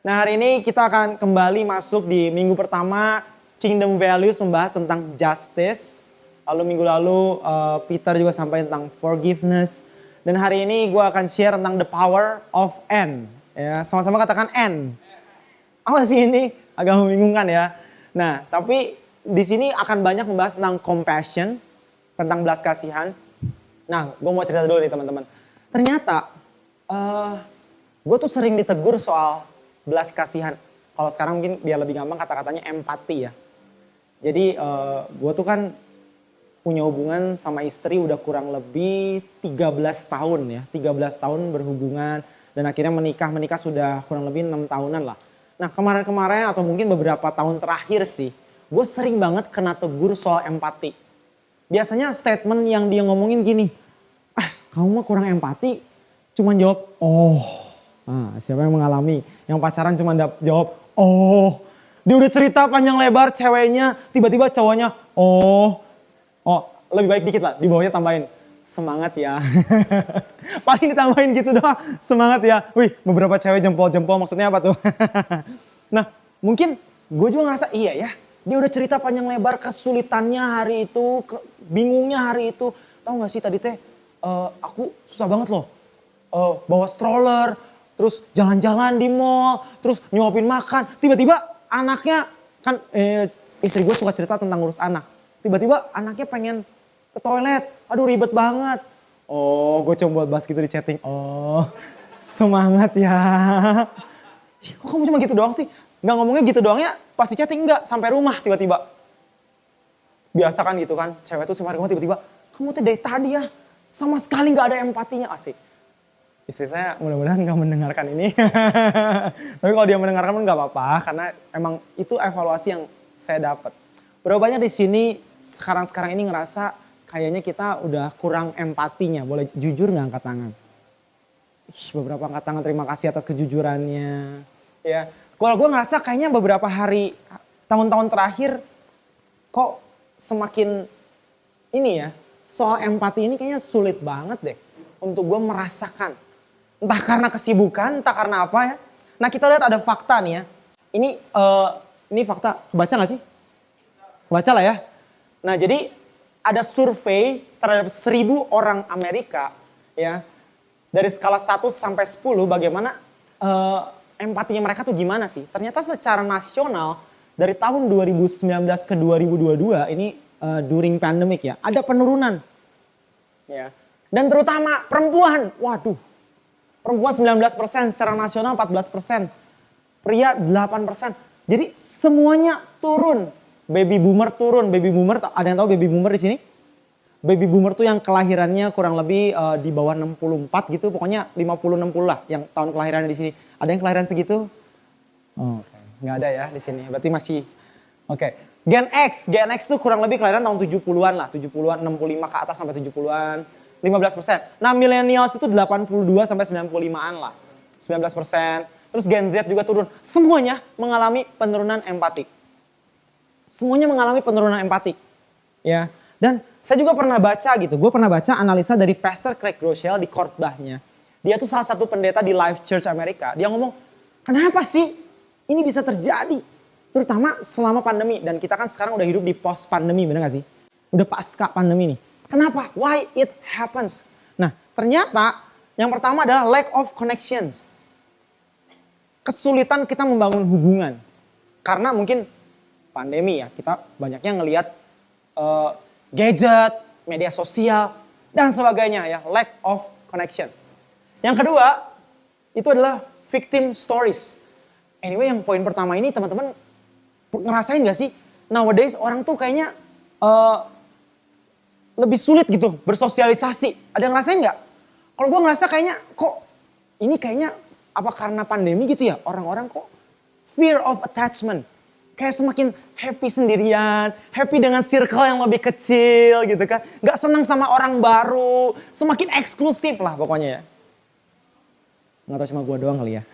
Nah, hari ini kita akan kembali masuk di minggu pertama Kingdom Values, membahas tentang justice. Lalu minggu lalu Peter juga sampai tentang forgiveness. Dan hari ini gue akan share tentang the power of N. Ya, sama-sama katakan N. Apa sih ini? Agak membingungkan ya. Nah, tapi di sini akan banyak membahas tentang compassion, tentang belas kasihan. Nah, gue mau cerita dulu nih teman-teman. Ternyata gue tuh sering ditegur soal belas kasihan. Kalau sekarang mungkin biar lebih gampang kata-katanya empati ya. Jadi gue tuh kan punya hubungan sama istri udah kurang lebih 13 tahun ya. 13 tahun berhubungan dan akhirnya menikah sudah kurang lebih 6 tahunan lah. Nah kemarin-kemarin atau mungkin beberapa tahun terakhir sih, gue sering banget kena tegur soal empati. Biasanya statement yang dia ngomongin gini, kamu mah kurang empati, cuman jawab, oh. Nah, siapa yang mengalami, yang pacaran cuman jawab, oh. Dia udah cerita panjang lebar ceweknya, tiba-tiba cowoknya, oh. Oh, lebih baik dikit lah, di bawahnya tambahin, semangat ya. Paling ditambahin gitu doang, semangat ya. Wih, beberapa cewek jempol-jempol maksudnya apa tuh? Nah, mungkin gue juga ngerasa iya ya. Dia udah cerita panjang lebar kesulitannya hari itu, bingungnya hari itu. Tahu gak sih tadi teh, aku susah banget loh. Bawa stroller, terus jalan-jalan di mall, terus nyuapin makan. Tiba-tiba anaknya, kan istri gue suka cerita tentang ngurus anak. Tiba-tiba anaknya pengen ke toilet, aduh ribet banget. Oh, gue coba bahas gitu di chatting. Oh, semangat ya. Kok kamu cuma gitu doang sih? Nggak ngomongnya gitu doang ya, pasti chatting enggak, sampai rumah tiba-tiba. Biasa kan gitu kan, cewek tuh sampai rumah tiba-tiba, kamu tuh dari tadi ya, sama sekali nggak ada empatinya, asik. Istri saya mudah-mudahan nggak mendengarkan ini. Tapi kalau dia mendengarkan pun nggak apa-apa, karena emang itu evaluasi yang saya dapat. Berapa banyak di sini sekarang ini ngerasa kayaknya kita udah kurang empatinya. Boleh jujur nggak angkat tangan? Beberapa angkat tangan, terima kasih atas kejujurannya. Ya, kalau gue ngerasa kayaknya beberapa hari, tahun-tahun terakhir kok semakin ini ya, soal empati ini kayaknya sulit banget deh untuk gue merasakan. Entah karena kesibukan, entah karena apa ya. Nah kita lihat ada fakta nih ya. Ini fakta, kebaca gak sih? Baca lah ya. Nah jadi ada survei terhadap 1.000 orang Amerika ya. Dari skala 1 sampai 10 bagaimana empatinya mereka tuh gimana sih. Ternyata secara nasional dari tahun 2019 ke 2022 ini during pandemic ya. Ada penurunan. Ya. Dan terutama perempuan. Waduh. Perempuan 19%, secara nasional 14%. Pria 8%. Jadi semuanya turun. Baby boomer turun, baby boomer, ada yang tahu baby boomer di sini? Baby boomer tuh yang kelahirannya kurang lebih di bawah 64 gitu, pokoknya 50-60 lah yang tahun kelahiran di sini. Ada yang kelahiran segitu? Oh, okay. Nggak ada ya di sini, berarti masih oke. Gen X tuh kurang lebih kelahiran tahun 70-an lah, 70-an, 65 ke atas sampai 70-an, 15%. Nah millennials itu 82 sampai 95-an lah, 19%. Terus Gen Z juga turun, semuanya mengalami penurunan empati. Semuanya mengalami penurunan empati. Ya. Dan saya juga pernah baca gitu. Gue pernah baca analisa dari Pastor Craig Groeschel di khotbahnya. Dia tuh salah satu pendeta di Life Church Amerika. Dia ngomong, kenapa sih ini bisa terjadi? Terutama selama pandemi. Dan kita kan sekarang udah hidup di post pandemi, bener gak sih? Udah pasca pandemi nih. Kenapa? Why it happens? Nah ternyata yang pertama adalah lack of connections. Kesulitan kita membangun hubungan. Karena mungkin pandemi ya, kita banyaknya ngelihat gadget, media sosial, dan sebagainya ya, lack of connection. Yang kedua, itu adalah victim stories. Anyway, yang poin pertama ini teman-teman ngerasain gak sih, nowadays orang tuh kayaknya lebih sulit gitu bersosialisasi. Ada yang ngerasain gak? Kalau gue ngerasa kayaknya kok ini kayaknya apa karena pandemi gitu ya, orang-orang kok fear of attachment. Kayak semakin happy sendirian, happy dengan circle yang lebih kecil gitu kan. Gak senang sama orang baru, semakin eksklusif lah pokoknya ya. Gak tau cuma gue doang kali ya.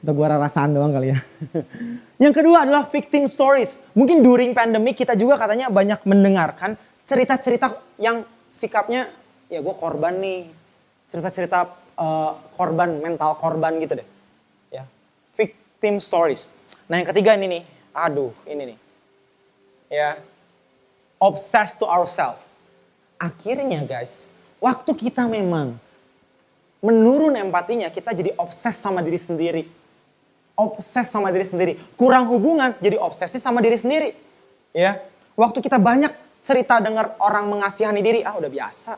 Atau gue rasaan doang kali ya. Yang kedua adalah victim stories. Mungkin during pandemic kita juga katanya banyak mendengarkan cerita-cerita yang sikapnya, ya gue korban nih. Cerita-cerita korban, mental korban gitu deh. Ya. victim stories. Nah yang ketiga ini nih, aduh ini nih. Ya, obsessed to ourselves. Akhirnya guys, waktu kita memang menurun empatinya, kita jadi obses sama diri sendiri. Obses sama diri sendiri. Kurang hubungan, jadi obsesi sama diri sendiri. Ya, waktu kita banyak cerita dengar orang mengasihani diri, udah biasa.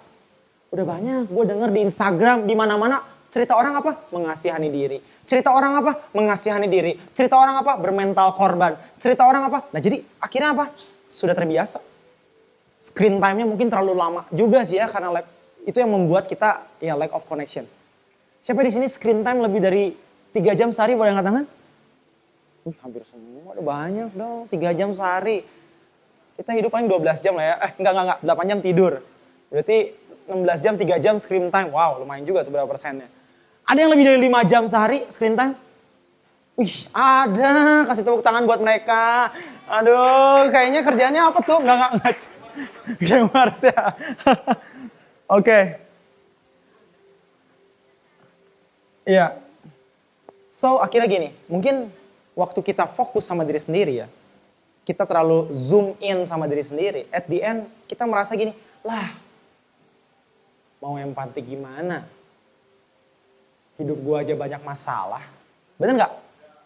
Udah banyak, gue denger di Instagram, di mana-mana cerita orang apa? Mengasihani diri. Cerita orang apa? Mengasihani diri. Cerita orang apa? Bermental korban. Cerita orang apa? Nah jadi akhirnya apa? Sudah terbiasa. Screen time-nya mungkin terlalu lama juga sih ya, karena itu yang membuat kita ya lack of connection. Siapa di sini screen time lebih dari 3 jam sehari, boleh angkat tangan? Hampir semua, udah banyak dong, 3 jam sehari. Kita hidup paling 12 jam lah ya, enggak, 8 jam tidur. Berarti 16 jam, 3 jam screen time, wow lumayan juga tuh berapa persennya. Ada yang lebih dari 5 jam sehari screen time? Wih ada, kasih tepuk tangan buat mereka. Aduh kayaknya kerjaannya apa tuh? Enggak. Gamers ya. Oke. Iya. So akhirnya gini, mungkin waktu kita fokus sama diri sendiri ya, kita terlalu zoom in sama diri sendiri. At the end kita merasa gini, lah mau empati gimana? Hidup gue aja banyak masalah. Bener gak?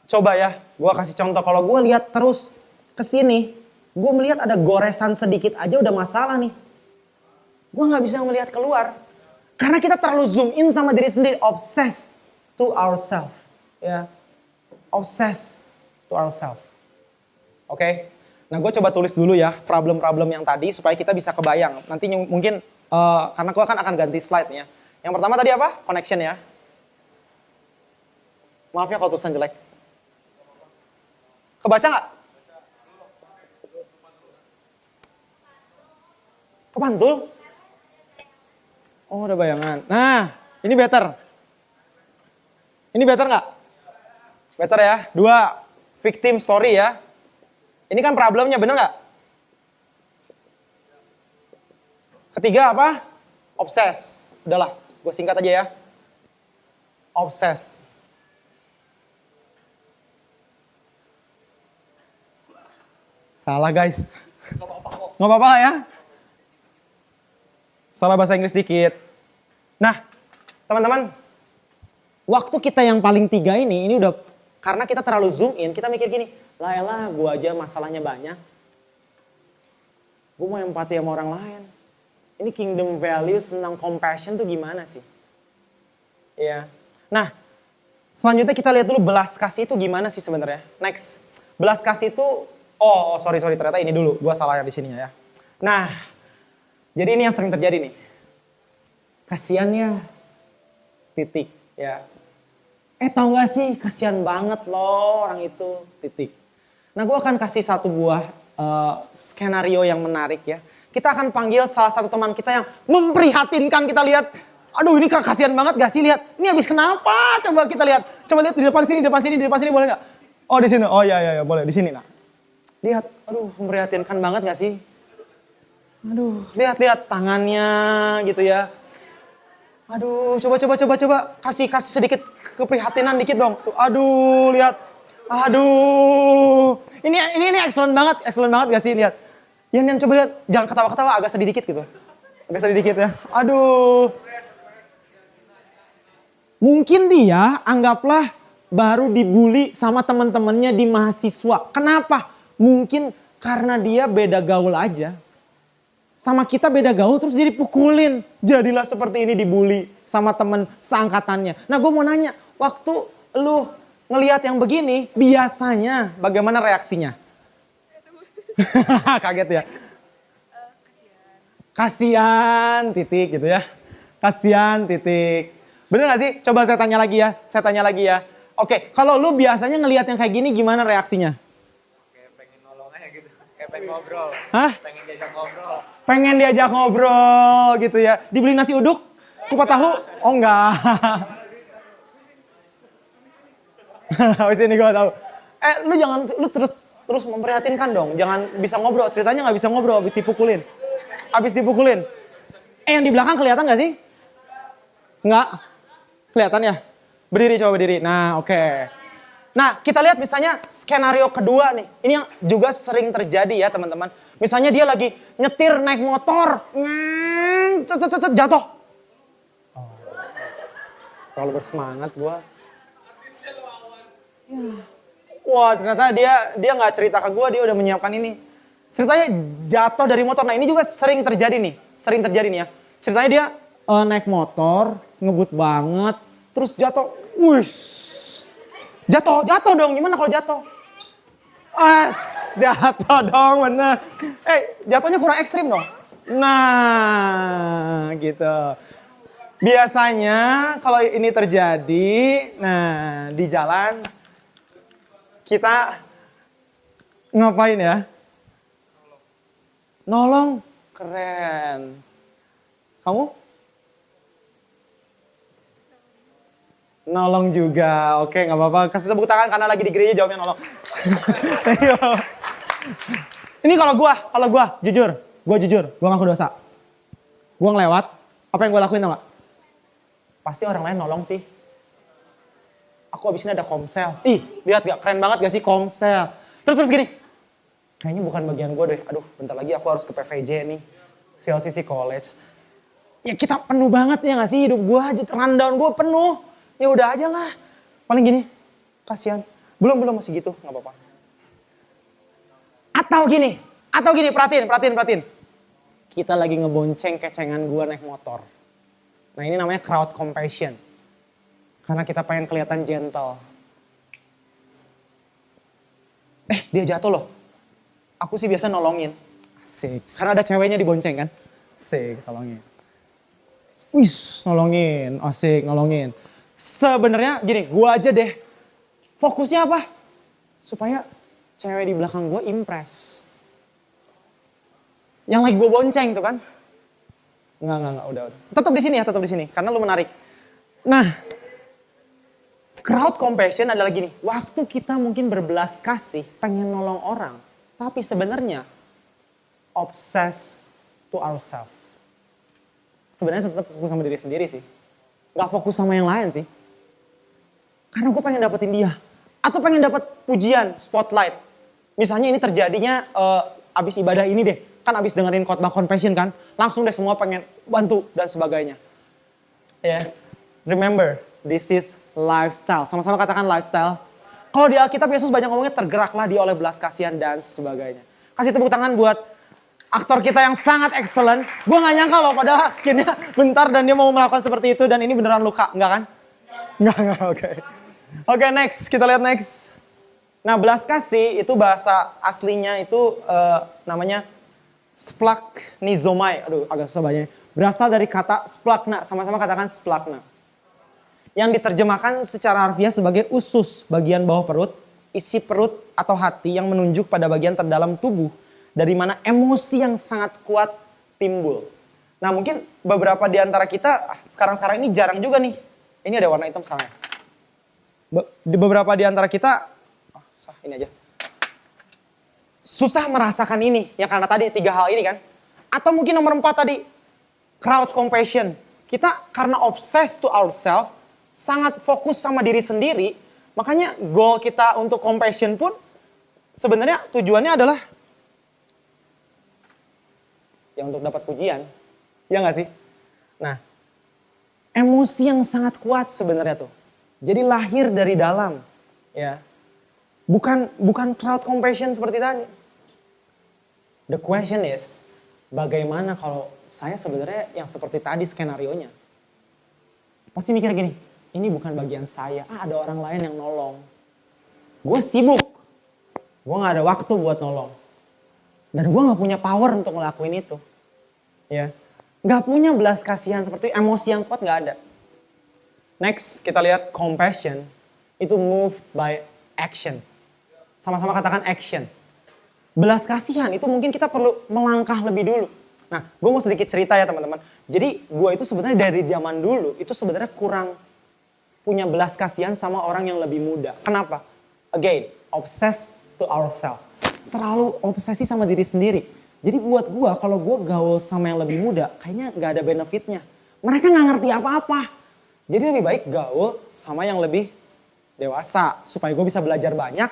Coba ya, gue kasih contoh. Kalau gue lihat terus ke sini, gue melihat ada goresan sedikit aja udah masalah nih. Gue gak bisa melihat keluar. Karena kita terlalu zoom in sama diri sendiri. Obsessed to ourselves. Ya. Obsessed to ourselves. Oke. Nah gue coba tulis dulu ya problem-problem yang tadi supaya kita bisa kebayang. Nanti mungkin, karena gue akan ganti slide-nya. Yang pertama tadi apa? Connection ya. Maaf ya kalau tulisan jelek. Kebaca nggak? Kepantul? Oh ada bayangan. Nah ini better. Ini better nggak? Better ya. 2, victim story ya. Ini kan problemnya, bener nggak? Ketiga apa? Obses. Udahlah, gue singkat aja ya. Obses. Salah guys. Nggak apa-apa lah ya. Salah bahasa Inggris dikit. Nah, teman-teman. Waktu kita yang paling 3 ini udah karena kita terlalu zoom in, kita mikir gini, lah gue aja masalahnya banyak. Gue mau empati sama orang lain. Ini kingdom values tentang compassion tuh gimana sih? Ya. Nah, selanjutnya kita lihat dulu belas kasih itu gimana sih sebenarnya. Next. Belas kasih itu sorry ternyata ini dulu, gue salah di sininya ya. Nah, jadi ini yang sering terjadi nih. Kasiannya titik ya. Tahu gak sih, kasihan banget loh orang itu titik. Nah, gue akan kasih satu buah skenario yang menarik ya. Kita akan panggil salah satu teman kita yang memprihatinkan, kita lihat. Aduh ini kasihan banget gak sih, lihat. Ini habis kenapa? Coba kita lihat. Coba lihat di depan sini boleh gak? Oh di sini, oh iya boleh di sini nah. Lihat, aduh memprihatinkan banget gak sih? Aduh, lihat tangannya gitu ya. Aduh, coba kasih sedikit keprihatinan dikit dong. Aduh, lihat. Aduh. Ini excellent banget gak sih, lihat. Yan coba lihat, jangan ketawa-ketawa, agak sedih dikit gitu. Agak sedih dikit ya. Aduh. Mungkin dia anggaplah baru dibully sama teman-temannya di mahasiswa. Kenapa? Mungkin karena dia beda gaul aja. Sama kita beda gaul terus dia dipukulin. Jadilah seperti ini, dibully sama temen seangkatannya. Nah gue mau nanya, waktu lu ngelihat yang begini, biasanya bagaimana reaksinya? Kaget ya? Kasian titik gitu ya. Kasian titik. Bener gak sih? Coba saya tanya lagi ya. Oke, kalau lu biasanya ngelihat yang kayak gini gimana reaksinya? Pengen nolong aja gitu. Pengen ngobrol. Hah? Pengen diajak ngobrol. Pengen diajak ngobrol gitu ya. Dibeli nasi uduk? Kupat tahu? Oh enggak. Habis ini gue tahu. Lu terus memprihatinkan dong. Jangan bisa ngobrol. Ceritanya nggak bisa ngobrol. Habis dipukulin. Yang di belakang kelihatan nggak sih? Nggak. Kelihatan ya? Berdiri, coba berdiri. Nah, oke. Nah, kita lihat misalnya skenario kedua nih. Ini yang juga sering terjadi ya teman-teman. Misalnya dia lagi nyetir naik motor, jatuh. Oh. Terlalu bersemangat gua. Wah, ternyata dia nggak cerita ke gua, dia udah menyiapkan ini. Ceritanya jatuh dari motor. Nah, ini juga sering terjadi nih. Sering terjadi nih ya. Ceritanya dia naik motor, ngebut banget, terus jatuh. Wih. Jatuh dong. Gimana kalau jatuh? Jatuh dong bener. Jatuhnya kurang ekstrim dong. Nah, gitu. Biasanya kalau ini terjadi, nah di jalan kita ngapain ya? Nolong. Keren. Kamu? Nolong juga, oke nggak apa-apa. Kasih tepuk tangan karena lagi di gereja jawabnya nolong. Ini kalau gue jujur, gue ngaku dosa. Gue ngelewat, apa yang gue lakuin tau gak? Pasti orang lain nolong sih. Aku abis ini ada komsel. Ih, lihat gak keren banget gak sih komsel? Terus gini, kayaknya bukan bagian gue deh. Aduh, bentar lagi aku harus ke PVJ nih, CLCC College. Ya kita penuh banget ya gak sih hidup gue, rundown gue penuh. Ya udah aja lah. Paling gini, kasihan. Belum masih gitu, nggak apa-apa. Atau gini, perhatiin. Kita lagi ngebonceng kecengan gua naik motor. Nah ini namanya crowd compassion. Karena kita pengen kelihatan gentle. Dia jatuh loh. Aku sih biasa nolongin. Asik. Karena ada ceweknya dibonceng kan. Asik, tolongin. Wih, nolongin. Asik, nolongin. Sebenarnya gini, gue aja deh. Fokusnya apa? Supaya cewek di belakang gue impress. Yang lagi gue bonceng tuh kan. Enggak, udah. Tetap di sini, karena lu menarik. Nah, crowd compassion adalah gini. Waktu kita mungkin berbelas kasih, pengen nolong orang. Tapi sebenarnya, obsessed to ourselves. Sebenarnya tetap fokus sama diri sendiri sih. Gak fokus sama yang lain sih. Karena gue pengen dapetin dia. Atau pengen dapet pujian, spotlight. Misalnya ini terjadinya abis ibadah ini deh. Kan abis dengerin khotbah compassion kan. Langsung deh semua pengen bantu dan sebagainya. Ya, remember, this is lifestyle. Sama-sama katakan lifestyle. Kalau di Alkitab Yesus banyak ngomongnya tergeraklah dia oleh belas kasihan dan sebagainya. Kasih tepuk tangan buat aktor kita yang sangat excellent. Gue gak nyangka loh padahal skinnya bentar dan dia mau melakukan seperti itu. Dan ini beneran luka, enggak kan? Enggak, oke. Oke, next. Kita lihat next. Nah, belas kasih itu bahasa aslinya itu namanya splaknizomai. Aduh, agak susah bacanya. Berasal dari kata splakna. Sama-sama katakan splakna. Yang diterjemahkan secara harfiah sebagai usus, bagian bawah perut, isi perut atau hati yang menunjuk pada bagian terdalam tubuh. Dari mana emosi yang sangat kuat timbul. Nah mungkin beberapa di antara kita sekarang-sekarang ini jarang juga nih. Ini ada warna hitam sekarang. Beberapa di antara kita, ini aja. Susah merasakan ini. Ya karena tadi 3 hal ini kan. Atau mungkin nomor 4 tadi, crowd compassion. Kita karena obsessed to ourselves, sangat fokus sama diri sendiri. Makanya goal kita untuk compassion pun sebenarnya tujuannya adalah ya untuk dapat pujian, ya nggak sih? Nah, emosi yang sangat kuat sebenarnya tuh. Jadi lahir dari dalam, ya. Bukan crowd compassion seperti tadi. The question is, bagaimana kalau saya sebenarnya yang seperti tadi skenarionya? Pasti mikir gini, ini bukan bagian saya, ada orang lain yang nolong. Gue sibuk, gue gak ada waktu buat nolong. Dan gue gak punya power untuk ngelakuin itu. Ya, gak punya belas kasihan seperti itu, emosi yang kuat gak ada. Next, kita lihat compassion, itu moved by action. Sama-sama katakan action. Belas kasihan itu mungkin kita perlu melangkah lebih dulu. Nah, gue mau sedikit cerita ya teman-teman. Jadi gue itu sebenarnya dari zaman dulu, itu sebenarnya kurang punya belas kasihan sama orang yang lebih muda. Kenapa? Again, obsessed to ourselves. Terlalu obsesi sama diri sendiri. Jadi buat gue, kalau gue gaul sama yang lebih muda, kayaknya gak ada benefitnya. Mereka gak ngerti apa-apa. Jadi lebih baik gaul sama yang lebih dewasa. Supaya gue bisa belajar banyak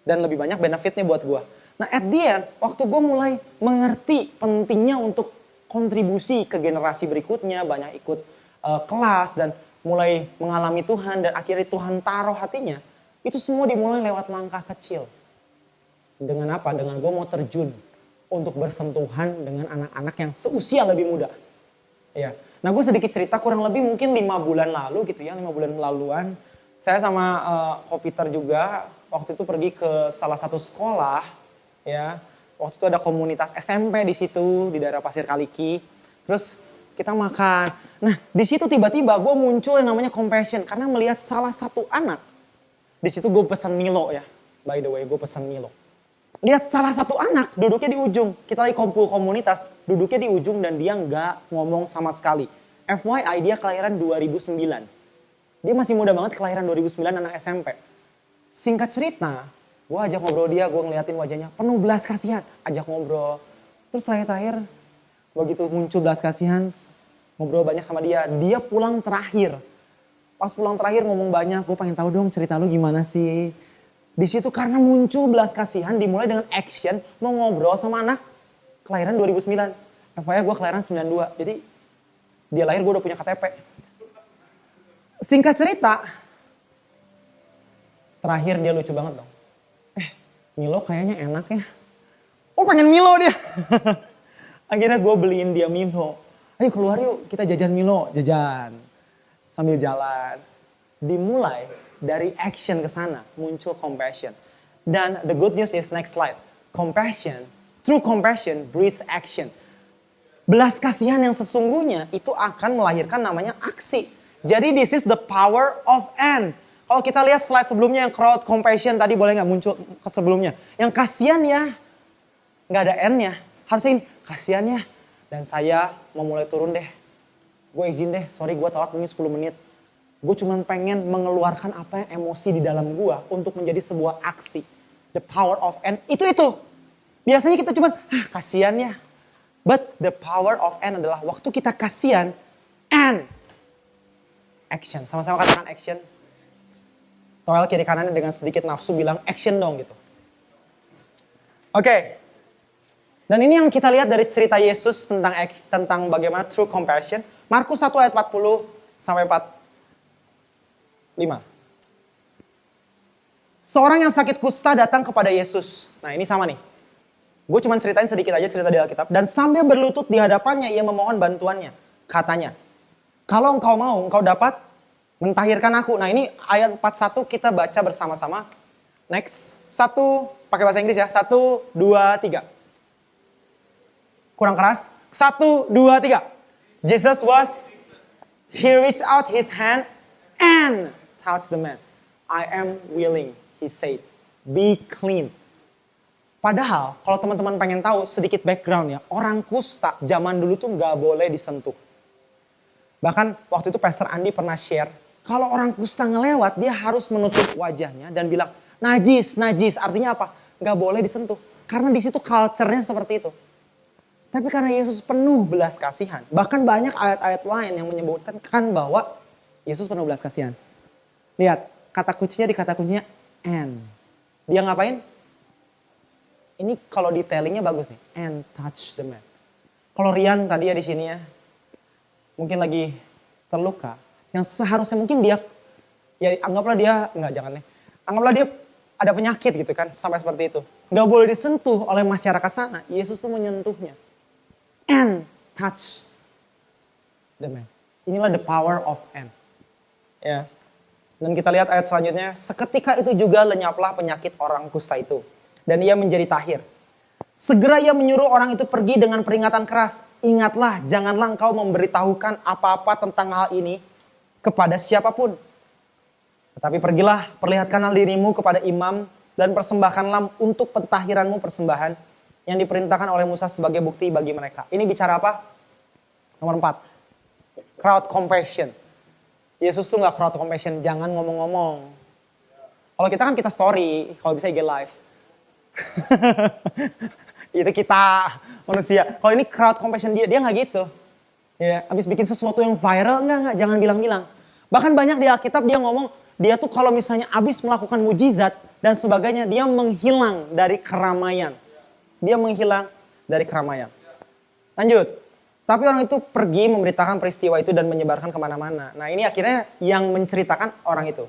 dan lebih banyak benefitnya buat gue. Nah at the end, waktu gue mulai mengerti pentingnya untuk kontribusi ke generasi berikutnya, banyak ikut kelas dan mulai mengalami Tuhan dan akhirnya Tuhan taruh hatinya. Itu semua dimulai lewat langkah kecil. Dengan apa? Dengan gue mau terjun untuk bersentuhan dengan anak-anak yang seusia lebih muda. Ya. Nah gue sedikit cerita kurang lebih mungkin 5 bulan lalu gitu ya, 5 bulan laluan. Saya sama Ko Peter juga waktu itu pergi ke salah satu sekolah ya. Waktu itu ada komunitas SMP di situ di daerah Pasir Kaliki. Terus kita makan. Nah di situ tiba-tiba gue muncul yang namanya compassion karena melihat salah satu anak. Di situ gue pesan Milo ya. By the way gue pesan Milo. Lihat salah satu anak duduknya di ujung. Kita lagi kumpul komunitas, duduknya di ujung dan dia nggak ngomong sama sekali. FYI dia kelahiran 2009. Dia masih muda banget kelahiran 2009 anak SMP. Singkat cerita, gue ajak ngobrol dia, gue ngeliatin wajahnya penuh belas kasihan. Ajak ngobrol. Terus terakhir begitu muncul belas kasihan, ngobrol banyak sama dia. Dia pulang terakhir. Pas pulang terakhir ngomong banyak, gue pengen tahu dong cerita lu gimana sih. Di situ karena muncul belas kasihan dimulai dengan action mau ngobrol sama anak kelahiran 2009. FYI gue kelahiran 92. Jadi dia lahir gue udah punya KTP. Singkat cerita, terakhir dia lucu banget dong. Milo kayaknya enak ya. Oh pengen Milo dia. Akhirnya gue beliin dia Milo. Ayo keluar yuk kita jajan Milo. Jajan. Sambil jalan. Dimulai dari action ke sana muncul compassion. Dan the good news is next slide. Compassion, true compassion breeds action. Belas kasihan yang sesungguhnya itu akan melahirkan namanya aksi. Jadi this is the power of N. Kalau kita lihat slide sebelumnya yang crowd compassion tadi boleh nggak muncul ke sebelumnya. Yang kasihan ya, nggak ada N-nya. Harusnya ini kasihan ya. Dan saya mau mulai turun deh. Gue izin deh, sorry gue telat mungkin 10 menit. Gue cuma pengen mengeluarkan apa yang emosi di dalam gue untuk menjadi sebuah aksi. The power of N itu. Biasanya kita cuma kasihan ya. But the power of N adalah waktu kita kasihan and action. Sama-sama katakan action. Toel kiri kanannya dengan sedikit nafsu bilang action dong gitu. Oke. Dan ini yang kita lihat dari cerita Yesus tentang bagaimana true compassion. Markus 1 ayat 40 sampai 45. Seorang yang sakit kusta datang kepada Yesus. Nah ini sama nih. Gue cuma ceritain sedikit aja cerita di Alkitab. Dan sambil berlutut di hadapannya ia memohon bantuannya. Katanya, kalau engkau mau engkau dapat mentahirkan aku. Nah ini ayat 41 kita baca bersama-sama. Next. 1, pakai bahasa Inggris ya. 1, 2, 3. Kurang keras. 1, 2, 3. Jesus he reached out his hand and touched the man. I am willing, he said. Be clean. Padahal kalau teman-teman pengen tahu sedikit background ya. Orang kusta zaman dulu tuh gak boleh disentuh. Bahkan waktu itu Pastor Andi pernah share. Kalau orang kusta ngelewat dia harus menutup wajahnya dan bilang najis. Artinya apa? Gak boleh disentuh. Karena di situ culture-nya seperti itu. Tapi karena Yesus penuh belas kasihan. Bahkan banyak ayat-ayat lain yang menyebutkan bahwa Yesus penuh belas kasihan. Lihat, kata kuncinya and. Dia ngapain? Ini kalau detailingnya bagus nih. And touch the man. Kalau Rian tadi ya di sini ya. Mungkin lagi terluka. Yang seharusnya mungkin dia, ya anggaplah dia, anggaplah dia ada penyakit gitu kan. Sampai seperti itu. Gak boleh disentuh oleh masyarakat sana. Yesus tuh menyentuhnya. And touch the man. Inilah the power of N. Ya. Dan kita lihat ayat selanjutnya. Seketika itu juga lenyaplah penyakit orang kusta itu. Dan ia menjadi tahir. Segera ia menyuruh orang itu pergi dengan peringatan keras. Ingatlah, janganlah engkau memberitahukan apa-apa tentang hal ini kepada siapapun. Tetapi pergilah, perlihatkanlah dirimu kepada imam dan persembahkanlah untuk pentahiranmu persembahan yang diperintahkan oleh Musa sebagai bukti bagi mereka. Ini bicara apa? Nomor 4. Crowd compassion. Yesus tuh gak crowd compassion, jangan ngomong-ngomong. Kalau kita kan kita story, kalau bisa IG live. Itu kita manusia. Kalau ini crowd compassion dia gak gitu. Ya, habis bikin sesuatu yang viral, enggak, jangan bilang-bilang. Bahkan banyak di Alkitab dia ngomong, dia tuh kalau misalnya habis melakukan mujizat dan sebagainya, dia menghilang dari keramaian. Dia menghilang dari keramaian. Lanjut. Tapi orang itu pergi memberitakan peristiwa itu dan menyebarkan kemana-mana. Nah ini akhirnya yang menceritakan orang itu.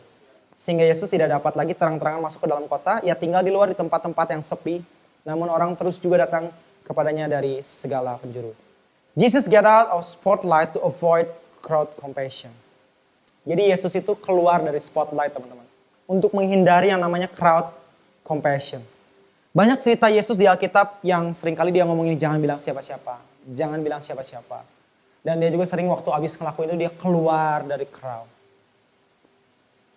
Sehingga Yesus tidak dapat lagi terang-terangan masuk ke dalam kota. Ia tinggal di luar di tempat-tempat yang sepi. Namun orang terus juga datang kepadanya dari segala penjuru. Jesus get out of spotlight to avoid crowd compassion. Jadi Yesus itu keluar dari spotlight teman-teman. Untuk menghindari yang namanya crowd compassion. Banyak cerita Yesus di Alkitab yang seringkali dia ngomongin jangan bilang siapa-siapa. Jangan bilang siapa-siapa. Dan dia juga sering waktu habis ngelakuin itu dia keluar dari crowd.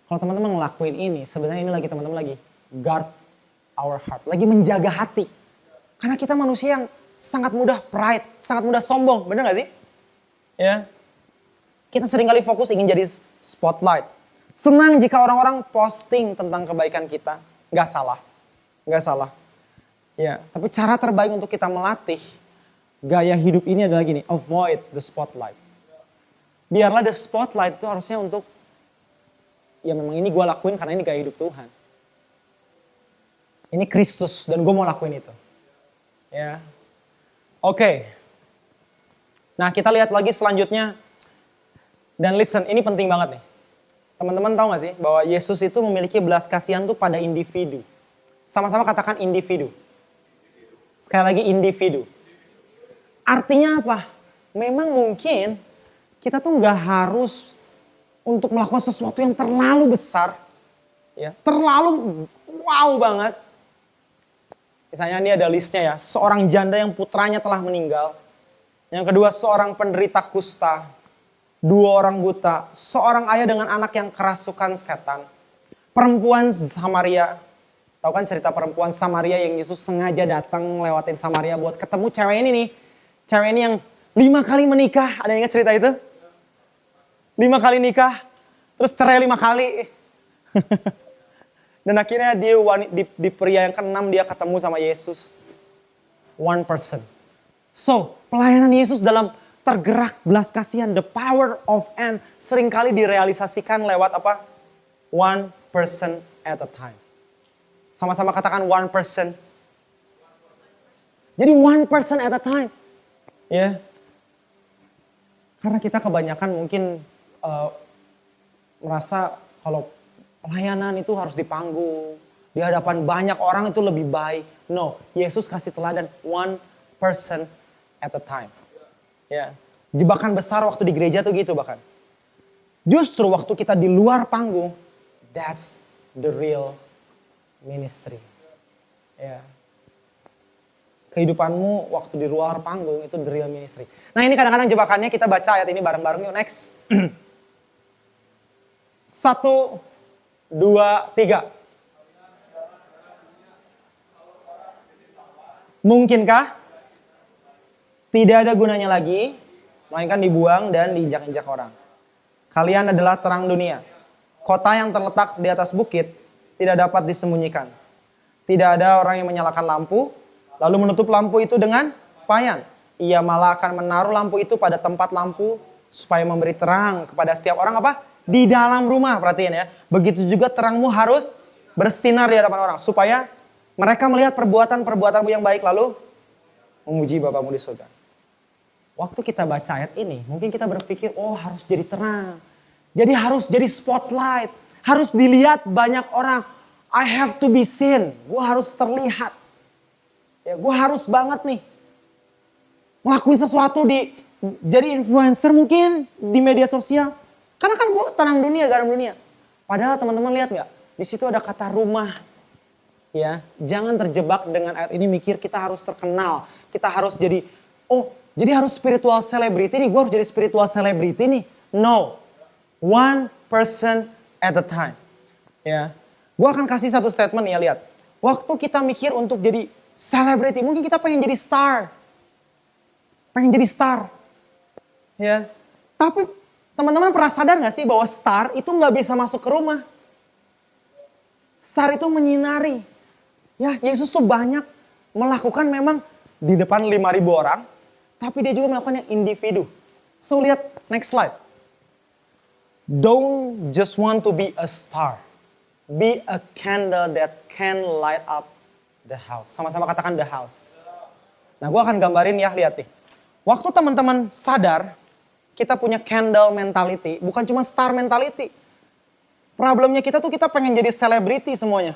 Kalau teman-teman ngelakuin ini, sebenarnya ini lagi teman-teman lagi guard our heart. Lagi menjaga hati. Karena kita manusia yang sangat mudah pride, sangat mudah sombong. Benar gak sih? Ya. Kita seringkali fokus ingin jadi spotlight. Senang jika orang-orang posting tentang kebaikan kita. Gak salah. Gak salah. Ya, tapi cara terbaik untuk kita melatih gaya hidup ini adalah gini. Avoid the spotlight. Biarlah the spotlight itu harusnya untuk, ya memang ini gue lakuin karena ini gaya hidup Tuhan. Ini Kristus dan gue mau lakuin itu. Ya. Oke. Nah kita lihat lagi selanjutnya. Dan listen, ini penting banget nih. Teman-teman tahu gak sih bahwa Yesus itu memiliki belas kasihan tuh pada individu. Sama-sama katakan individu. Sekali lagi individu. Artinya apa? Memang mungkin kita tuh gak harus untuk melakukan sesuatu yang terlalu besar. Ya, terlalu wow banget. Misalnya ini ada listnya ya. Seorang janda yang putranya telah meninggal. Yang kedua seorang penderita kusta. 2 orang buta, seorang ayah dengan anak yang kerasukan setan. Perempuan Samaria, tahu kan cerita perempuan Samaria yang Yesus sengaja datang lewatin Samaria buat ketemu cewek ini nih. Cewek ini yang 5 kali menikah, ada yang ingat cerita itu? 5 kali nikah, terus cerai 5 kali. Dan akhirnya dia di pria yang ke-6 dia ketemu sama Yesus. One person. So, pelayanan Yesus dalam tergerak belas kasihan, the power of and seringkali direalisasikan lewat apa? One person at a time. Sama-sama katakan one person. Jadi one person at a time. Ya. Karena kita kebanyakan mungkin merasa kalau pelayanan itu harus di panggung. Di hadapan banyak orang itu lebih baik. No, Yesus kasih teladan one person at a time. Ya, jebakan besar waktu di gereja tuh gitu bahkan. Justru waktu kita di luar panggung, that's the real ministry. Ya. Kehidupanmu waktu di luar panggung itu the real ministry. Nah ini kadang-kadang jebakannya kita baca ayat ini bareng-bareng yuk next. 1, 2, 3. Mungkinkah? Tidak ada gunanya lagi, melainkan dibuang dan diinjak-injak orang. Kalian adalah terang dunia. Kota yang terletak di atas bukit tidak dapat disembunyikan. Tidak ada orang yang menyalakan lampu, lalu menutup lampu itu dengan payan. Ia malah akan menaruh lampu itu pada tempat lampu supaya memberi terang kepada setiap orang apa? Di dalam rumah, perhatiin ya. Begitu juga terangmu harus bersinar di hadapan orang. Supaya mereka melihat perbuatan-perbuatanmu yang baik lalu memuji Bapamu di surga. Waktu kita baca ayat ini, mungkin kita berpikir, oh harus jadi terang. Jadi harus jadi spotlight. Harus dilihat banyak orang. I have to be seen. Gue harus terlihat. Ya, gue harus banget nih. Ngelakuin sesuatu jadi influencer mungkin di media sosial. Karena kan gue terang dunia, garam dunia. Padahal teman-teman lihat gak? Di situ ada kata rumah. Ya, jangan terjebak dengan ayat ini mikir kita harus terkenal. Kita harus jadi, jadi harus spiritual celebrity nih, gue harus jadi spiritual celebrity nih. No, one person at a time. Ya, gue akan kasih satu statement ya, lihat. Waktu kita mikir untuk jadi celebrity, mungkin kita pengen jadi star. Pengen jadi star. Ya, tapi teman-teman pernah sadar gak sih bahwa star itu gak bisa masuk ke rumah. Star itu menyinari. Ya, Yesus tuh banyak melakukan memang di depan 5.000 orang. Tapi dia juga melakukan yang individu. So lihat next slide. Don't just want to be a star. Be a candle that can light up the house. Sama-sama katakan the house. Nah, gue akan gambarin ya, lihat nih. Waktu teman-teman sadar, kita punya candle mentality, bukan cuma star mentality. Problemnya kita tuh kita pengen jadi selebriti semuanya.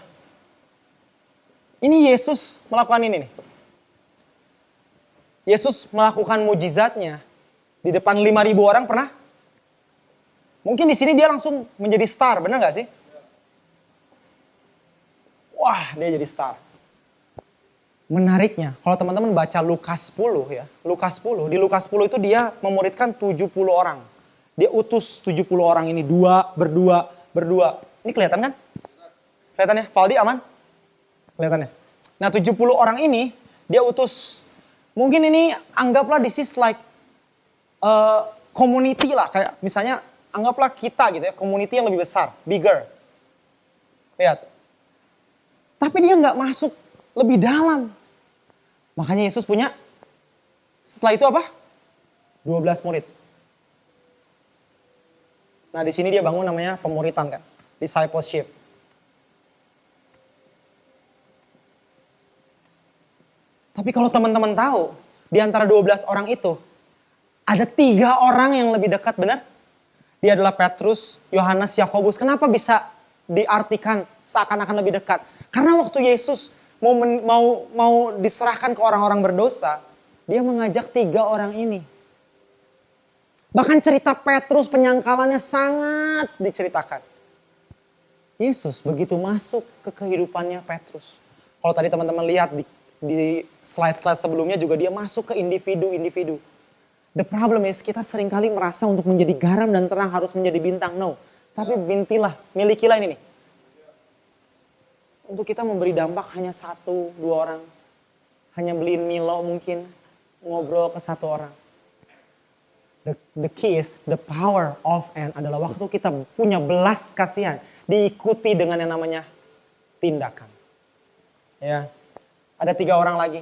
Ini Yesus melakukan ini nih. Yesus melakukan mujizatnya di depan 5.000 orang pernah? Mungkin di sini dia langsung menjadi star, benar gak sih? Wah, dia jadi star. Menariknya, kalau teman-teman baca Lukas 10 ya. Lukas 10, di Lukas 10 itu dia memuridkan 70 orang. Dia utus 70 orang ini, berdua. Ini kelihatan kan? Kelihatan ya? Valdi aman? Kelihatannya. Nah 70 orang ini, dia utus. Mungkin ini anggaplah this is like community lah. Kayak misalnya anggaplah kita gitu ya, community yang lebih besar, bigger. Lihat. Tapi dia nggak masuk lebih dalam. Makanya Yesus punya, setelah itu apa? 12 murid. Nah di sini dia bangun namanya pemuritan kan, discipleship. Tapi kalau teman-teman tahu, di antara 12 orang itu, ada 3 orang yang lebih dekat, benar? Dia adalah Petrus, Yohanes, Yakobus. Kenapa bisa diartikan seakan-akan lebih dekat? Karena waktu Yesus mau diserahkan ke orang-orang berdosa, dia mengajak 3 orang ini. Bahkan cerita Petrus penyangkalannya sangat diceritakan. Yesus begitu masuk ke kehidupannya Petrus. Kalau tadi teman-teman lihat di slide-slide sebelumnya juga dia masuk ke individu-individu. The problem is kita seringkali merasa untuk menjadi garam dan terang harus menjadi bintang. No, tapi milikilah ini nih. Untuk kita memberi dampak hanya 1-2 orang. Hanya beliin Milo mungkin, ngobrol ke 1 orang. The key is the power of and adalah waktu kita punya belas kasihan. Diikuti dengan yang namanya tindakan. Ya, ada 3 orang lagi.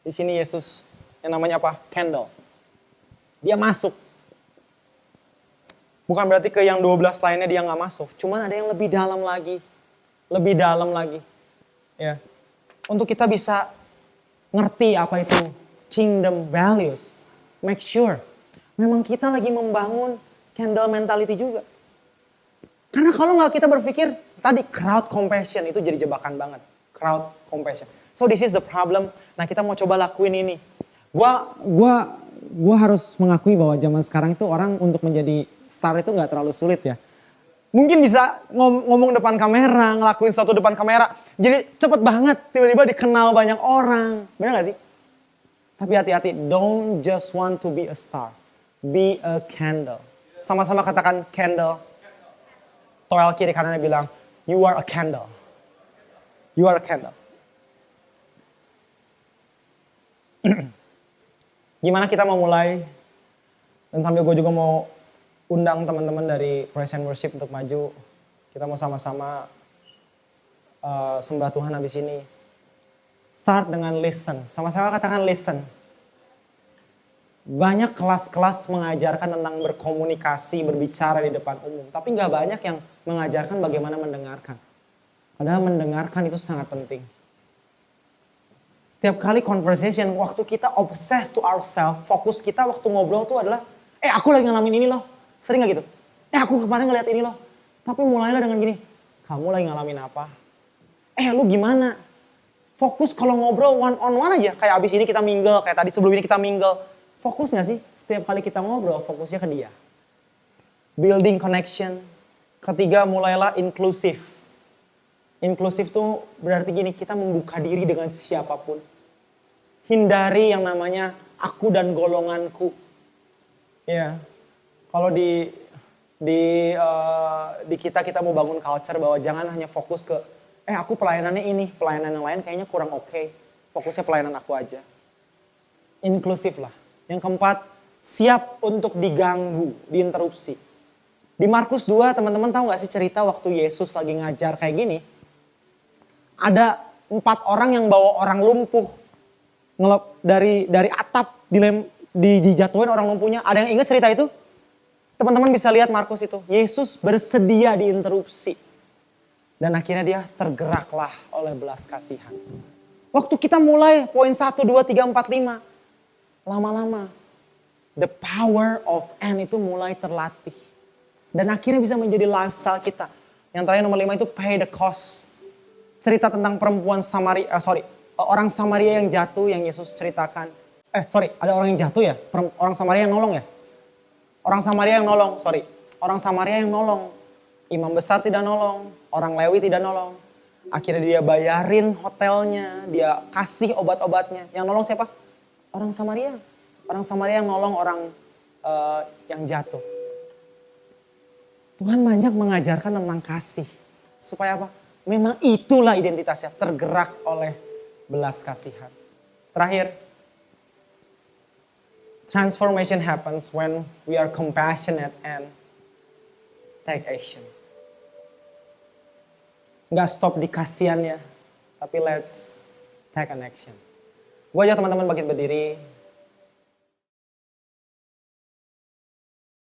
Di sini Yesus yang namanya apa? Candle. Dia masuk. Bukan berarti ke yang 12 lainnya dia nggak masuk. Cuman ada yang lebih dalam lagi. Lebih dalam lagi. Ya. Untuk kita bisa ngerti apa itu kingdom values. Make sure. Memang kita lagi membangun candle mentality juga. Karena kalau nggak kita berpikir, tadi crowd compassion itu jadi jebakan banget. Crowd compassion. So this is the problem. Nah kita mau coba lakuin ini. Gua harus mengakui bahwa zaman sekarang itu orang untuk menjadi star itu nggak terlalu sulit ya. Mungkin bisa ngomong depan kamera, ngelakuin sesuatu depan kamera. Jadi cepet banget, tiba-tiba dikenal banyak orang. Benar gak sih? Tapi hati-hati, don't just want to be a star. Be a candle. Sama-sama katakan candle. Toel kiri kanannya bilang, you are a candle. You are a candle. Gimana kita mau mulai? Dan sambil gue juga mau undang teman-teman dari Praise and Worship untuk maju. Kita mau sama-sama sembah Tuhan habis ini. Start dengan listen. Sama-sama katakan listen. Banyak kelas-kelas mengajarkan tentang berkomunikasi, berbicara di depan umum. Tapi gak banyak yang mengajarkan bagaimana mendengarkan. Padahal mendengarkan itu sangat penting. Setiap kali conversation, waktu kita obsessed to ourselves, fokus kita waktu ngobrol tuh adalah, aku lagi ngalamin ini loh. Sering gak gitu? Aku kemarin ngeliat ini loh. Tapi mulailah dengan gini, kamu lagi ngalamin apa? Lu gimana? Fokus kalau ngobrol one on one aja. Kayak abis ini kita mingle, kayak tadi sebelum ini kita mingle. Fokus gak sih? Setiap kali kita ngobrol, fokusnya ke dia. Building connection. Ketiga, mulailah inklusif. Inklusif tuh berarti gini, kita membuka diri dengan siapapun. Hindari yang namanya aku dan golonganku. Ya, kalau di kita mau bangun culture bahwa jangan hanya fokus ke, aku pelayanannya ini, pelayanan yang lain kayaknya kurang oke. Fokusnya pelayanan aku aja. Inklusif lah. Yang keempat, siap untuk diganggu, diinterupsi. Di Markus 2, teman-teman tahu gak sih cerita waktu Yesus lagi ngajar kayak gini? Ada 4 orang yang bawa orang lumpuh. Dari atap dijatuhin orang lumpuhnya. Ada yang ingat cerita itu? Teman-teman bisa lihat Markus itu. Yesus bersedia diinterupsi. Dan akhirnya dia tergeraklah oleh belas kasihan. Waktu kita mulai poin 1, 2, 3, 4, 5. Lama-lama the power of N itu mulai terlatih. Dan akhirnya bisa menjadi lifestyle kita. Yang terakhir nomor 5 itu pay the cost. Cerita tentang orang Samaria yang jatuh yang Yesus ceritakan. Ada orang yang jatuh ya? Orang Samaria yang nolong ya? Orang Samaria yang nolong. Imam besar tidak nolong, orang Lewi tidak nolong. Akhirnya dia bayarin hotelnya, dia kasih obat-obatnya. Yang nolong siapa? Orang Samaria. Orang Samaria yang nolong orang yang jatuh. Tuhan banyak mengajarkan tentang kasih. Supaya apa? Memang itulah identitasnya, tergerak oleh belas kasihan. Terakhir, transformation happens when we are compassionate and take action. Gak stop di kasihannya, tapi let's take an action. Gue ajak teman-teman bangkit berdiri.